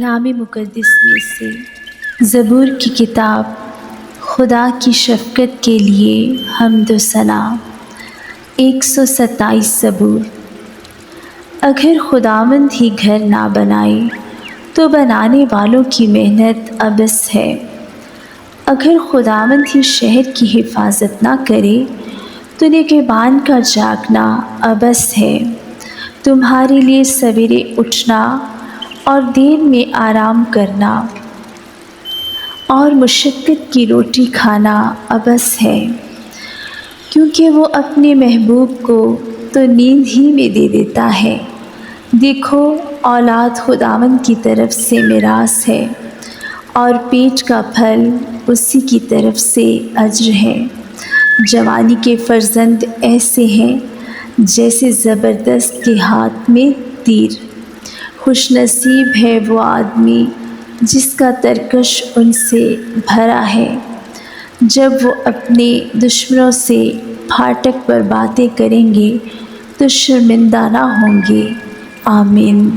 کلام مقدس میں سے زبور کی کتاب۔ خدا کی شفقت کے لیے حمد و ثنا۔ 127 زبور۔ اگر خداوند ہی گھر نہ بنائے تو بنانے والوں کی محنت عبث ہے۔ اگر خداوند ہی شہر کی حفاظت نہ کرے تو نگہبان کا جاگنا عبث ہے۔ تمہارے لیے سویرے اٹھنا اور دیر میں آرام کرنا اور مشقت کی روٹی کھانا عبث ہے، کیونکہ وہ اپنے محبوب کو تو نیند ہی میں دے دیتا ہے۔ دیکھو، اولاد خداوند کی طرف سے میراث ہے اور پیٹ کا پھل اسی کی طرف سے اجر ہے۔ جوانی کے فرزند ایسے ہیں جیسے زبردست کے ہاتھ میں تیر۔ خوش نصیب ہے وہ آدمی جس کا ترکش ان سے بھرا ہے۔ جب وہ اپنے دشمنوں سے پھاٹک پر باتیں کریں گے تو شرمندہ نہ ہوں گے۔ آمین۔